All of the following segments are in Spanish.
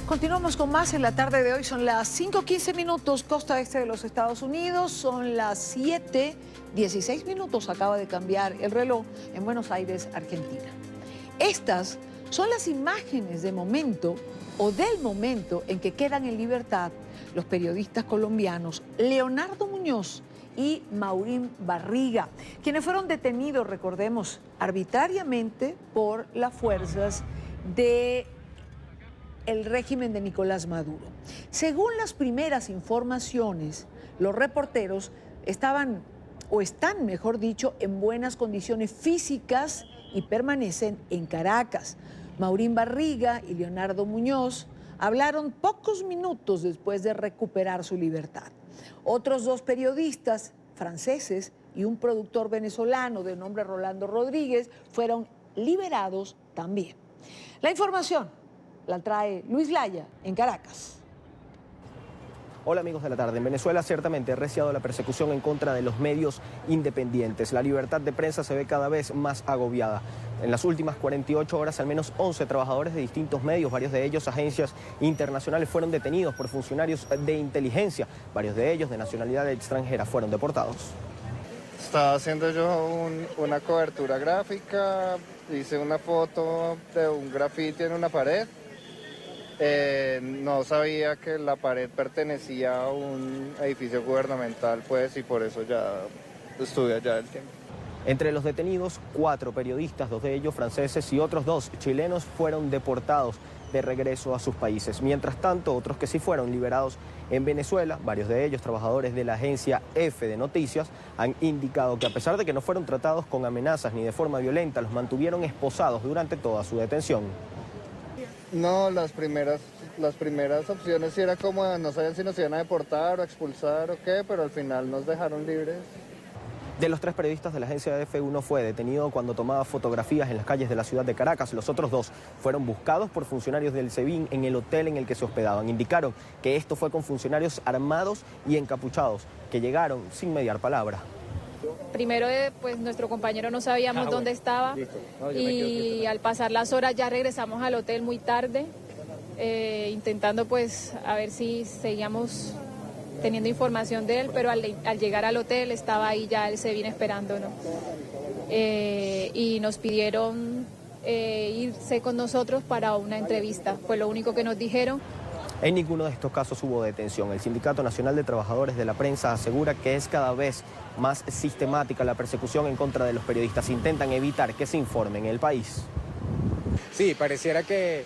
Continuamos con más en la tarde de hoy. Son las 5:15 minutos, costa este de los Estados Unidos. Son las 7:16 minutos. Acaba de cambiar el reloj en Buenos Aires, Argentina. Estas son las imágenes de momento o del momento en que quedan en libertad los periodistas colombianos Leonardo Muñoz y Maurín Barriga, quienes fueron detenidos, recordemos, arbitrariamente por las fuerzas del régimen de Nicolás Maduro. Según las primeras informaciones, los reporteros estaban, o están, mejor dicho, en buenas condiciones físicas y permanecen en Caracas. Maurín Barriga y Leonardo Muñoz hablaron pocos minutos después de recuperar su libertad. Otros dos periodistas franceses y un productor venezolano de nombre Rolando Rodríguez fueron liberados también. La información la trae Luis Laya en Caracas. Hola amigos de la tarde. En Venezuela ciertamente ha arreciado la persecución en contra de los medios independientes. La libertad de prensa se ve cada vez más agobiada. En las últimas 48 horas, al menos 11 trabajadores de distintos medios, varios de ellos agencias internacionales, fueron detenidos por funcionarios de inteligencia. Varios de ellos de nacionalidad extranjera fueron deportados. Estaba haciendo yo una cobertura gráfica, hice una foto de un grafiti en una pared. No sabía que la pared pertenecía a un edificio gubernamental, pues, y por eso ya estuve allá el tiempo. Entre los detenidos, 4 periodistas, 2 de ellos franceses y otros 2 chilenos fueron deportados de regreso a sus países. Mientras tanto, otros que sí fueron liberados en Venezuela, varios de ellos trabajadores de la agencia EFE de Noticias, han indicado que a pesar de que no fueron tratados con amenazas ni de forma violenta, los mantuvieron esposados durante toda su detención. No, las primeras opciones sí era como no sabían si nos iban a deportar o expulsar o qué, pero al final nos dejaron libres. De los 3 periodistas de la agencia EFE, uno fue detenido cuando tomaba fotografías en las calles de la ciudad de Caracas. Los otros 2 fueron buscados por funcionarios del SEBIN en el hotel en el que se hospedaban. Indicaron que esto fue con funcionarios armados y encapuchados que llegaron sin mediar palabra. Primero, pues nuestro compañero no sabíamos dónde estaba y al pasar las horas ya regresamos al hotel muy tarde, intentando pues a ver si seguíamos teniendo información de él, pero al llegar al hotel estaba ahí ya el SEBIN esperándonos y nos pidieron irse con nosotros para una entrevista, fue lo único que nos dijeron. En ninguno de estos casos hubo detención. El Sindicato Nacional de Trabajadores de la Prensa asegura que es cada vez más sistemática la persecución en contra de los periodistas. Intentan evitar que se informen en el país. Sí, pareciera que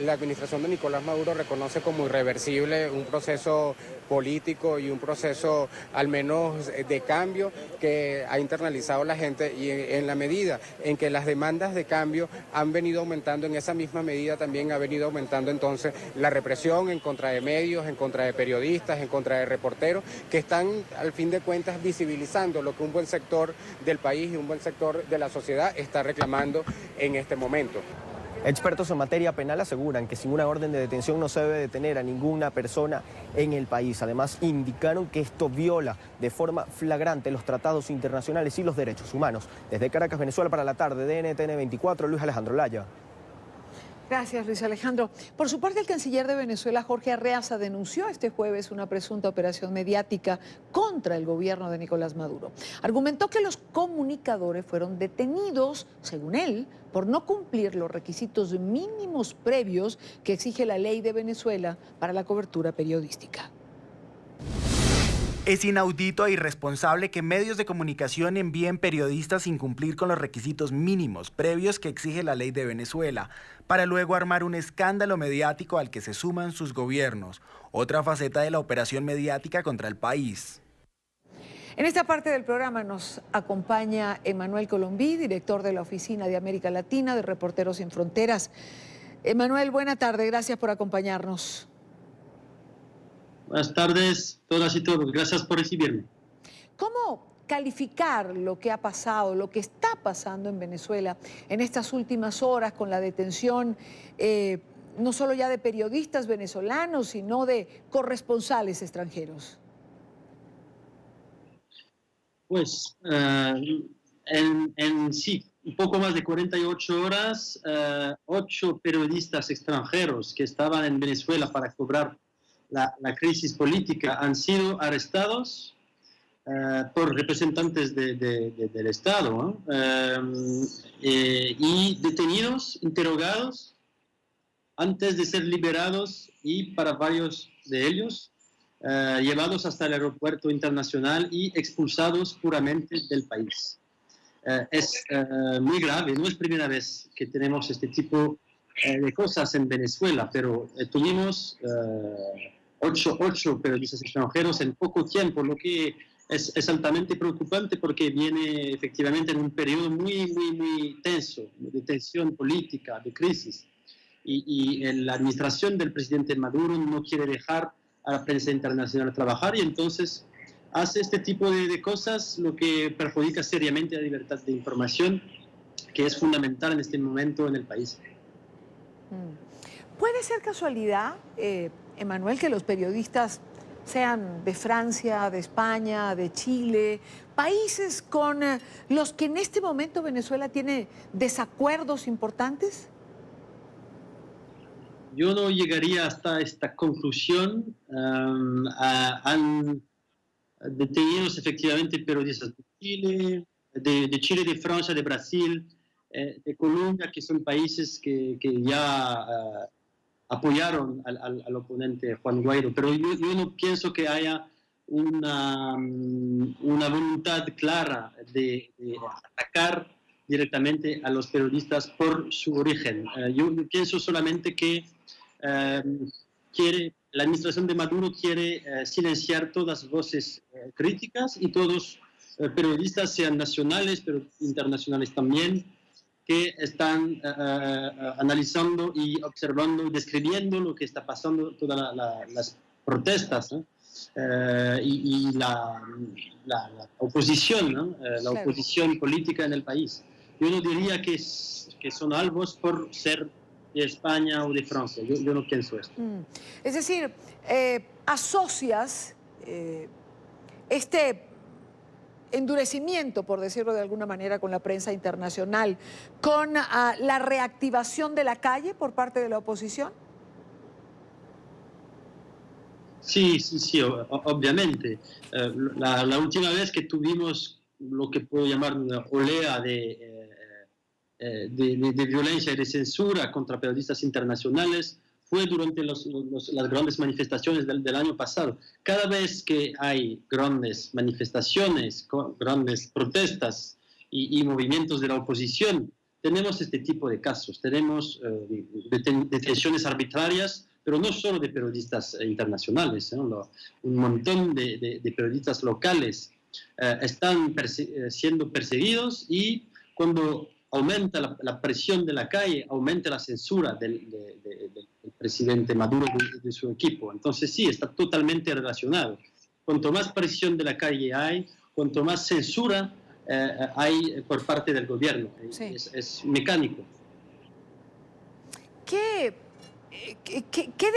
la administración de Nicolás Maduro reconoce como irreversible un proceso político y un proceso al menos de cambio que ha internalizado la gente, y en la medida en que las demandas de cambio han venido aumentando, en esa misma medida también ha venido aumentando entonces la represión en contra de medios, en contra de periodistas, en contra de reporteros que están al fin de cuentas visibilizando lo que un buen sector del país y un buen sector de la sociedad está reclamando en este momento. Expertos en materia penal aseguran que sin una orden de detención no se debe detener a ninguna persona en el país. Además, indicaron que esto viola de forma flagrante los tratados internacionales y los derechos humanos. Desde Caracas, Venezuela, para la tarde de NTN 24, Luis Alejandro Laya. Gracias, Luis Alejandro. Por su parte, el canciller de Venezuela, Jorge Arreaza, denunció este jueves una presunta operación mediática contra el gobierno de Nicolás Maduro. Argumentó que los comunicadores fueron detenidos, según él, por no cumplir los requisitos mínimos previos que exige la ley de Venezuela para la cobertura periodística. Es inaudito e irresponsable que medios de comunicación envíen periodistas sin cumplir con los requisitos mínimos previos que exige la ley de Venezuela, para luego armar un escándalo mediático al que se suman sus gobiernos, otra faceta de la operación mediática contra el país. En esta parte del programa nos acompaña Emanuel Colombí, director de la Oficina de América Latina de Reporteros Sin Fronteras. Emanuel, buena tarde, gracias por acompañarnos. Buenas tardes, todas y todos. Gracias por recibirme. ¿Cómo calificar lo que ha pasado, lo que está pasando en Venezuela en estas últimas horas con la detención no solo ya de periodistas venezolanos, sino de corresponsales extranjeros? Pues, sí, un poco más de 48 horas, 8 periodistas extranjeros que estaban en Venezuela para cobrar la crisis política han sido arrestados por representantes del Estado, ¿no? Y detenidos, interrogados, antes de ser liberados y para varios de ellos llevados hasta el aeropuerto internacional y expulsados puramente del país. Es muy grave, no es primera vez que tenemos este tipo de cosas en Venezuela, pero tuvimos 8 periodistas extranjeros en poco tiempo, lo que es altamente preocupante porque viene efectivamente en un periodo muy tenso, de tensión política, de crisis. Y la administración del presidente Maduro no quiere dejar a la prensa internacional trabajar y entonces hace este tipo de cosas, lo que perjudica seriamente la libertad de información, que es fundamental en este momento en el país. ¿Puede ser casualidad, Emanuel, que los periodistas sean de Francia, de España, de Chile, países con los que en este momento Venezuela tiene desacuerdos importantes? Yo no llegaría hasta esta conclusión. Han detenidos efectivamente periodistas de Chile, de Francia, de Brasil, de Colombia, que son países que ya apoyaron al oponente Juan Guaidó. Pero yo no pienso que haya una voluntad clara de atacar directamente a los periodistas por su origen. Yo pienso solamente que la administración de Maduro quiere silenciar todas las voces críticas y todos periodistas, sean nacionales, pero internacionales también, que están analizando y observando y describiendo lo que está pasando, todas las protestas, ¿no? Y la oposición, ¿no? La oposición política en el país. Yo no diría que son albos por ser de España o de Francia. Yo no pienso esto. Es decir, asocias este endurecimiento, por decirlo de alguna manera, con la prensa internacional, con la reactivación de la calle por parte de la oposición. Sí, obviamente. La última vez que tuvimos lo que puedo llamar una olea de violencia y de censura contra periodistas internacionales fue durante las grandes manifestaciones del año pasado. Cada vez que hay grandes manifestaciones, grandes protestas y movimientos de la oposición, tenemos este tipo de casos. Tenemos detenciones arbitrarias, pero no solo de periodistas internacionales, ¿no? Un montón de periodistas locales están siendo perseguidos y cuando aumenta la presión de la calle, aumenta la censura del presidente Maduro de su equipo. Entonces sí, está totalmente relacionado. Cuanto más presión de la calle hay, cuanto más censura hay por parte del gobierno. Sí. Es mecánico. ¿Qué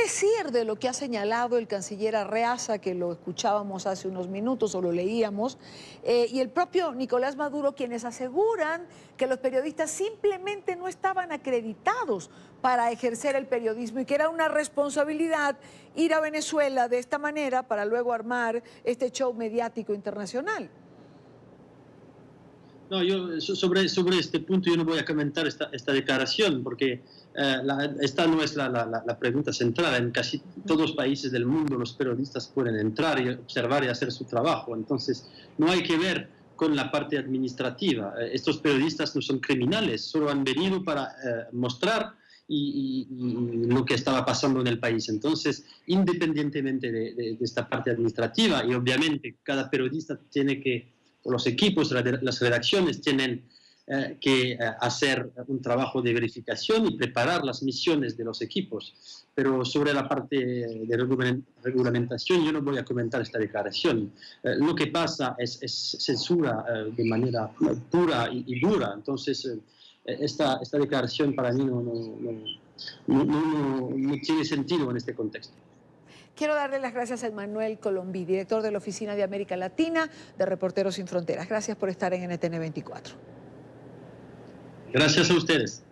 decir de lo que ha señalado el canciller Arreaza, que lo escuchábamos hace unos minutos o lo leíamos, y el propio Nicolás Maduro, quienes aseguran que los periodistas simplemente no estaban acreditados para ejercer el periodismo y que era una responsabilidad ir a Venezuela de esta manera para luego armar este show mediático internacional? No, yo sobre este punto yo no voy a comentar esta declaración porque esta no es la pregunta central. En casi todos los países del mundo los periodistas pueden entrar y observar y hacer su trabajo. Entonces no hay que ver con la parte administrativa. Estos periodistas no son criminales, solo han venido para mostrar y lo que estaba pasando en el país. Entonces, independientemente de esta parte administrativa, y obviamente cada periodista tiene que, los equipos, las redacciones tienen que hacer un trabajo de verificación y preparar las misiones de los equipos. Pero sobre la parte de regulamentación yo no voy a comentar esta declaración. Lo que pasa es censura de manera pura y dura. Entonces, esta declaración para mí no tiene sentido en este contexto. Quiero darle las gracias a Emanuel Colombí, director de la Oficina de América Latina de Reporteros Sin Fronteras. Gracias por estar en NTN 24. Gracias a ustedes.